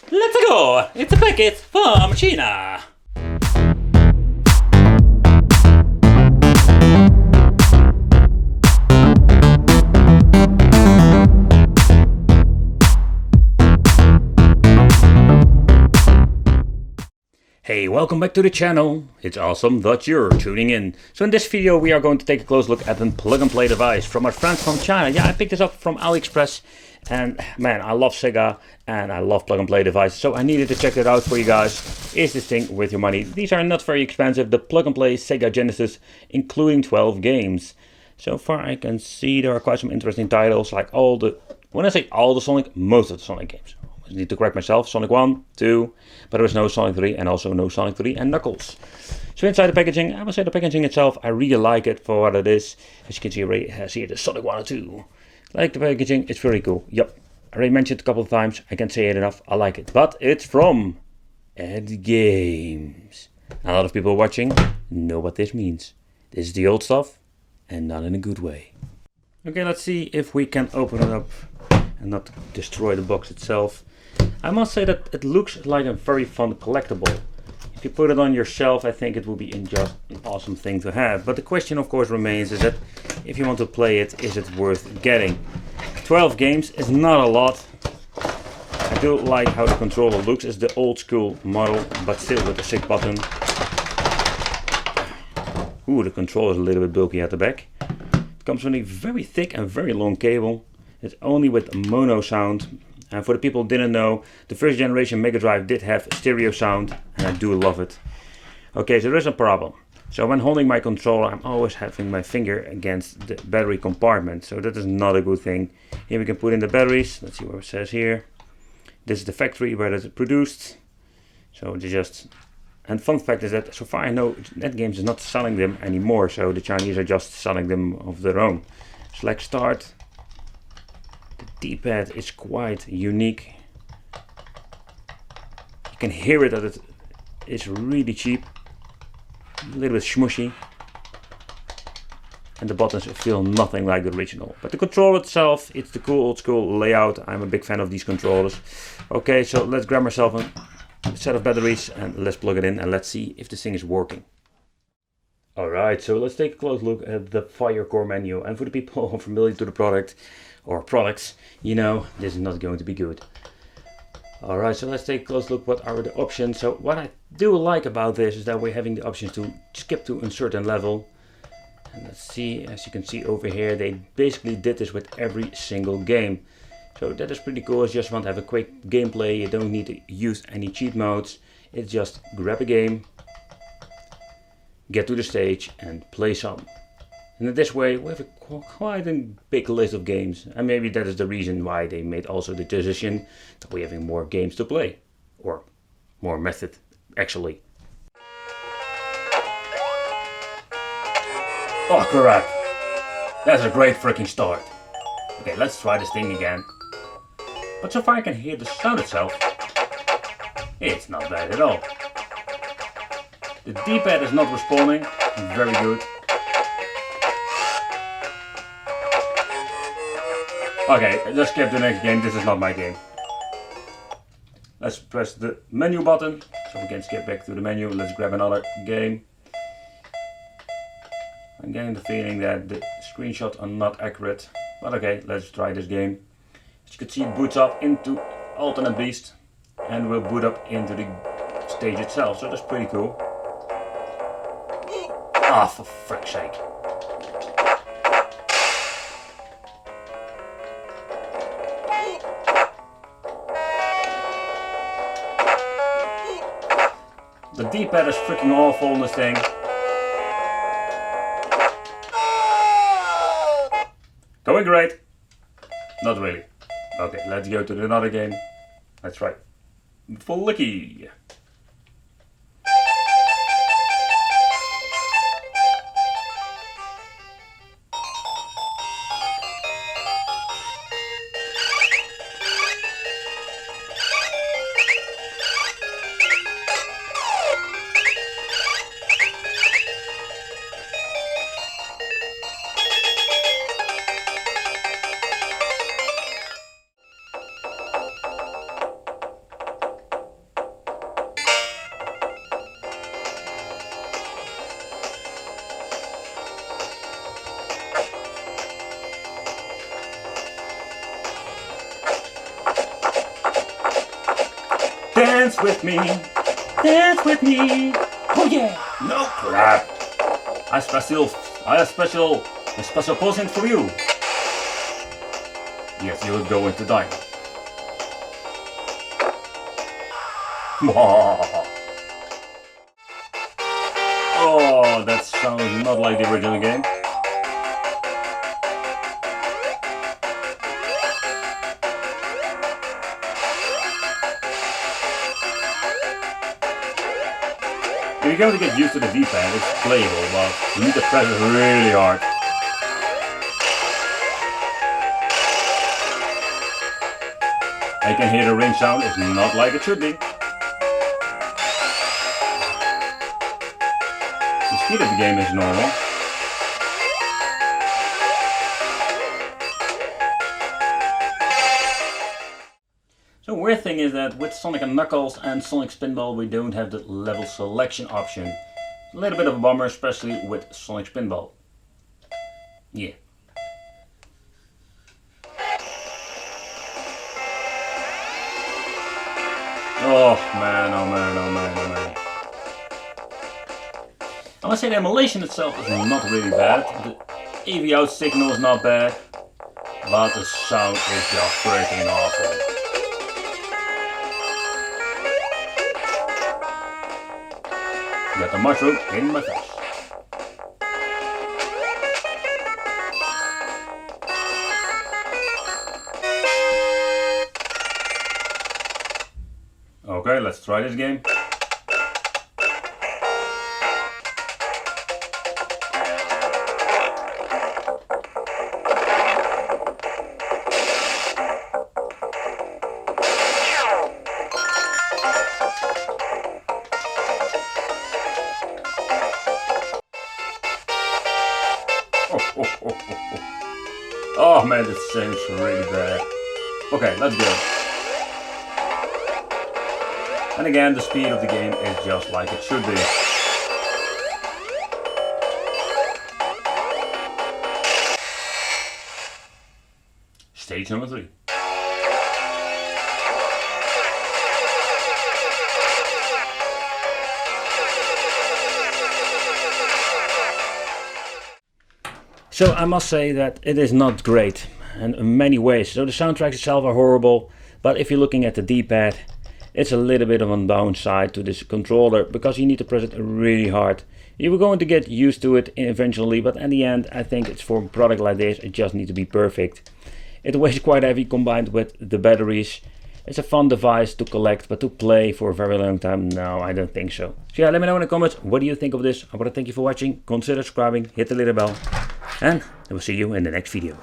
Let's go! It's a packet from China! Hey, welcome back to the channel. It's awesome that you're tuning in. So in this video we are going to take a close look at a plug-and-play device from our friends from China. Yeah, I picked this up from AliExpress and man, I love Sega and I love plug-and-play devices, so I needed to check it out for you guys. Is this thing worth your money? These are not very expensive, the plug-and-play Sega Genesis, including 12 games. So far I can see there are quite some interesting titles, like when I say all the Sonic, most of the Sonic games. I need to correct myself, Sonic 1, 2, but there was no Sonic 3 and also no Sonic 3 and Knuckles. So inside the packaging, I would say the packaging itself, I really like it for what it is. As you can see it is Sonic 1 and 2. Like the packaging, it's very cool. Yep, I already mentioned it a couple of times, I can't say it enough, I like it. But it's from AtGames. A lot of people watching know what this means. This is the old stuff and not in a good way. Okay, let's see if we can open it up and not destroy the box itself. I must say that it looks like a very fun collectible. If you put it on your shelf, I think it will be just an awesome thing to have. But the question of course remains is that if you want to play it, is it worth getting? 12 games is not a lot. I do like how the controller looks. It's the old school model, but still with a sick button. Ooh, the controller is a little bit bulky at the back. It comes with a very thick and very long cable. It's only with mono sound. And for the people who didn't know, the first generation Megadrive did have stereo sound, and I do love it. Okay, so there is a problem. So when holding my controller, I'm always having my finger against the battery compartment, so that is not a good thing. Here we can put in the batteries. Let's see what it says here. This is the factory where it is produced. So and fun fact is that so far I know AtGames is not selling them anymore, so the Chinese are just selling them of their own. Select start. D-pad is quite unique. You can hear it that it is really cheap, a little bit smushy, and the buttons feel nothing like the original. But the controller itself, it's the cool old school layout. I'm a big fan of these controllers. Okay, so let's grab myself a set of batteries and let's plug it in and let's see if this thing is working. Alright, so let's take a close look at the Fire Core menu, and for the people who are familiar to the product or products, you know this is not going to be good. Alright, so let's take a close look what are the options. So what I do like about this is that we're having the options to skip to a certain level. And let's see, as you can see over here, they basically did this with every single game. So that is pretty cool. If you just want to have a quick gameplay, you don't need to use any cheat modes. It's just grab a game, get to the stage and play some. And in this way we have quite a big list of games, and maybe that is the reason why they made also the decision that we're having more games to play, or more method actually. Oh crap, that's a great freaking start. Okay, let's try this thing again. But so far I can hear the sound itself. It's not bad at all. The D-pad is not responding, very good. Okay, let's skip the next game, this is not my game. Let's press the menu button, so we can skip back to the menu. Let's grab another game. I'm getting the feeling that the screenshots are not accurate, but okay, let's try this game. As you can see, it boots up into Alternate Beast, and will boot up into the stage itself, so that's pretty cool. Ah, for frick's sake. The D-pad is freaking awful in this thing. Going great. Not really. Okay, let's go to another game. Let's try Flicky. Dance with me. Dance with me. Oh yeah. No crap. I have a special posing for you. Yes, you'll go into diamond. Oh, that sounds not like the original game. If you're going to get used to the D-pad, it's playable, but you need to press it really hard. I can hear the ring sound, it's not like it should be. The speed of the game is normal. So weird thing is that with Sonic & Knuckles and Sonic Spinball we don't have the level selection option. A little bit of a bummer, especially with Sonic Spinball. Yeah. Oh man, oh man, oh man, oh man. I must say the emulation itself is not really bad. The AV out signal is not bad, but the sound is just freaking awful. Got the mushroom in my face. Okay, let's try this game. Oh man, this sounds really bad. Okay, let's go. And again, the speed of the game is just like it should be. Stage number 3. So I must say that it is not great in many ways. So the soundtracks itself are horrible, but if you're looking at the D-pad, it's a little bit of a downside to this controller because you need to press it really hard. You were going to get used to it eventually, but in the end I think it's for a product like this, it just needs to be perfect. It weighs quite heavy combined with the batteries. It's a fun device to collect, but to play for a very long time, no, I don't think so. So yeah, let me know in the comments, what do you think of this? I want to thank you for watching, consider subscribing, hit the little bell, and I will see you in the next video.